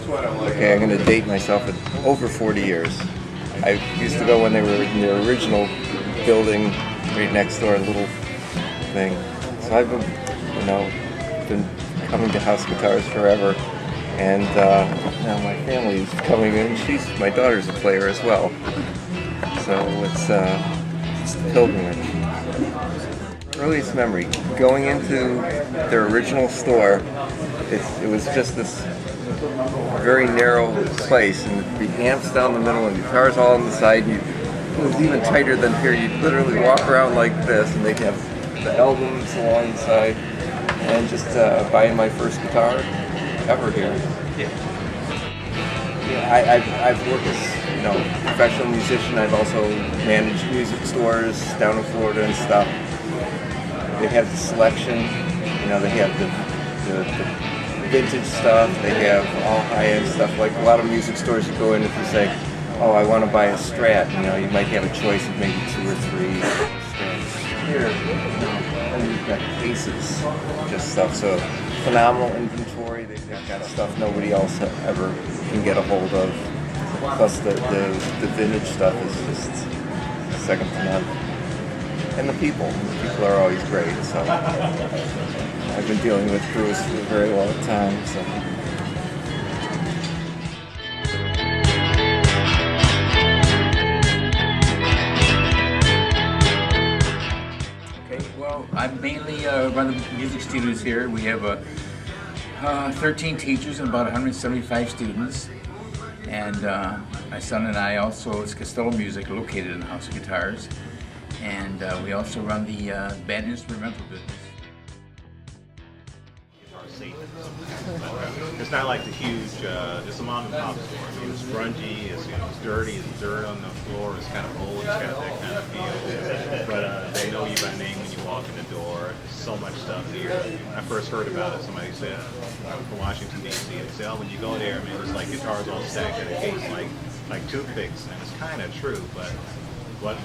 Okay, I'm going to date myself at over 40 years. I used to go when they were in their original building right next door, a little thing. So I've been coming to house guitars forever. And now my family is coming in. My daughter's a player as well. So it's a pilgrimage. Earliest memory, going into their original store, it was just this very narrow place, and the amps down the middle and guitars all on the side. And it was even tighter than here. You'd literally walk around like this, and they'd have the albums along the side. And just buying my first guitar ever here. I've worked as professional musician. I've also managed music stores down in Florida and stuff. They have the selection. They have the vintage stuff. They have all high-end stuff. Like a lot of music stores, you go in if you say, "Oh, I want to buy a Strat." You might have a choice of maybe 2 or 3 Strats. Here, and you've got cases, just stuff. So phenomenal inventory. They've got stuff nobody else ever can get a hold of. Plus the vintage stuff is just second to none. And the people are always great. So I've been dealing with Bruce for a very long time. So. Well, I mainly run the music studios here. We have 13 teachers and about 175 students. And my son and I also, it's Costello Music, located in the House of Guitars. And we also run the band instrumental business. It's not like the huge, it's a mom and pop store. I mean, it's grungy, it's dirty, it's dirt on the floor, it's kind of old, it's got that kind of feel. But they know you by name when you walk in the door. There's so much stuff here. When I first heard about it, somebody said, I'm from Washington, D.C., and they said, oh, when you go there, I mean, it's like guitars all stacked in a case like toothpicks. And it's kind of true, but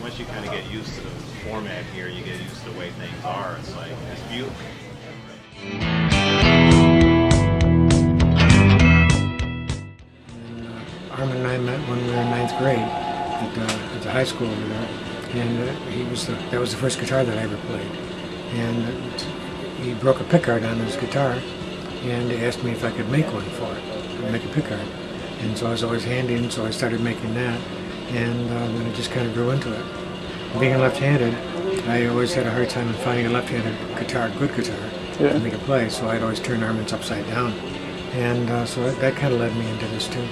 once you kind of get used to the format here, you get used to the way things are. It's like, it's beautiful. Armin and I met when we were in 9th grade at the high school over there, and that was the first guitar that I ever played. And he broke a pickguard on his guitar, and he asked me if I could make one for it, make a pickguard. And so I was always handy, and so I started making that, and then it just kind of grew into it. Being left-handed, I always had a hard time in finding a left-handed guitar, good guitar, for me to play, so I'd always turn Armin's upside down. And so that kind of led me into this too.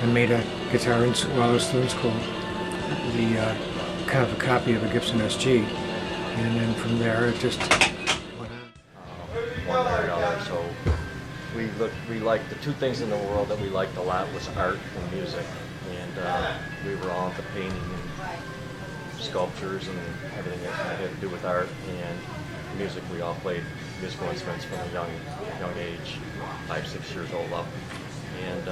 I made a guitar while I was still in school, kind of a copy of a Gibson SG, and then from there it just went on. One way or another. So we liked the two things in the world that we liked a lot was art and music, and we were all into painting and sculptures and everything that had to do with art and music. We all played musical instruments from a young age, 5-6 years old up, and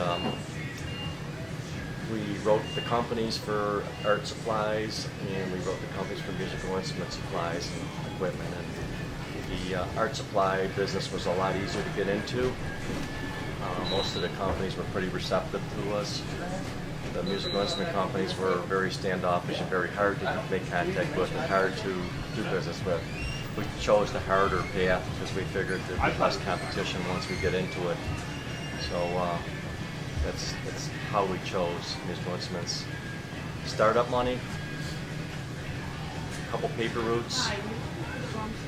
we wrote the companies for art supplies, and we wrote the companies for musical instrument supplies and equipment. And the art supply business was a lot easier to get into. Most of the companies were pretty receptive to us. The musical instrument companies were very standoffish and very hard to make contact with and hard to do business with. We chose the harder path because we figured there'd be less competition once we get into it. So that's how we chose musical instruments. Startup money, a couple paper routes,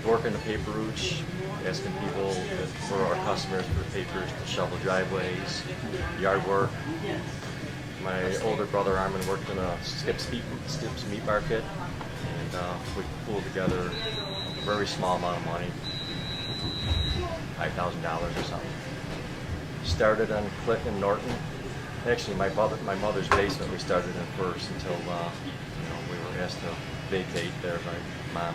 working the paper routes, asking people for our customers for papers to shovel driveways, yard work. My older brother Armin worked in a Skips meat market, and we pulled together a very small amount of money, $5,000 or something. Started on Clinton Norton. Actually, my mother's basement we started in first until we were asked to vacate there by Mom.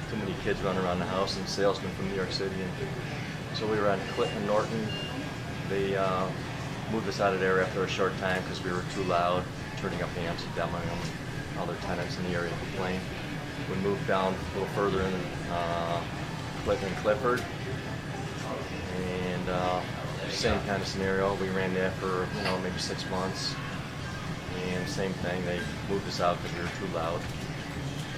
Too many kids running around the house and salesmen from New York City. And so we were on Clinton Norton. They moved us out of there after a short time because we were too loud, turning up amps and demoing them. Other tenants in the area complained. We moved down a little further in Clinton and Clifford. And same kind of scenario. We ran that for, maybe 6 months. And same thing, they moved us out because we were too loud.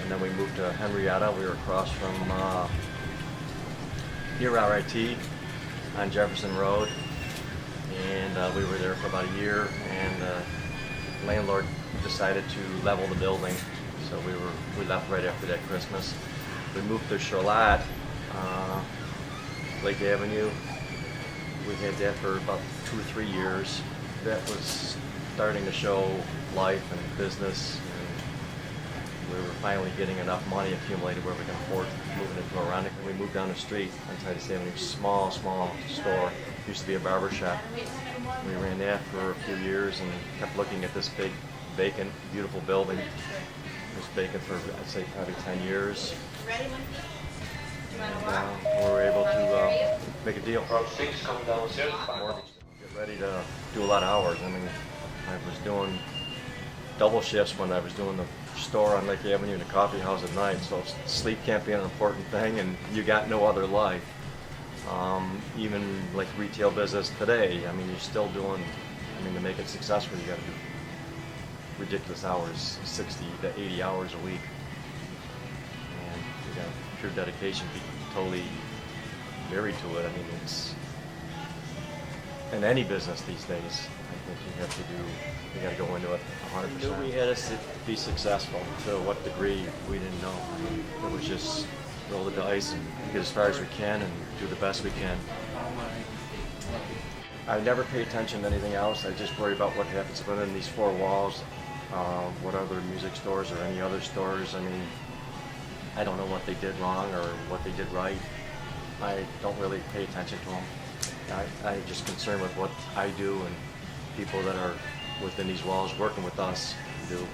And then we moved to Henrietta. We were across from near RIT on Jefferson Road. And we were there for about a year, and the landlord decided to level the building. So we left right after that Christmas. We moved to Charlotte, Lake Avenue. We had that for about 2 or 3 years. That was starting to show life and business, and we were finally getting enough money accumulated where we can afford moving into Veronica. We moved down the street on Titus Avenue, small store. Used to be a barber shop. We ran that for a few years and kept looking at this big, vacant, beautiful building. It was vacant for, I'd say, probably 10 years. And we were able to make a deal. Mortgage. Get ready to do a lot of hours. I mean, I was doing double shifts when I was doing the store on Lake Avenue and the coffee house at night, so sleep can't be an important thing, and you got no other life. Even like retail business today, I mean, you're still doing, to make it successful, you got to do ridiculous hours, 60 to 80 hours a week. And you got pure dedication, be totally married to it. I mean, it's, in any business these days, I think you got to go into it 100%. We had to be successful. To what degree, we didn't know. I mean, it was just roll the dice and get as far as we can and do the best we can. I never pay attention to anything else. I just worry about what happens within these 4 walls, what other music stores or any other stores. I mean, I don't know what they did wrong or what they did right. I don't really pay attention to them. I'm just concerned with what I do and people that are within these walls working with us do.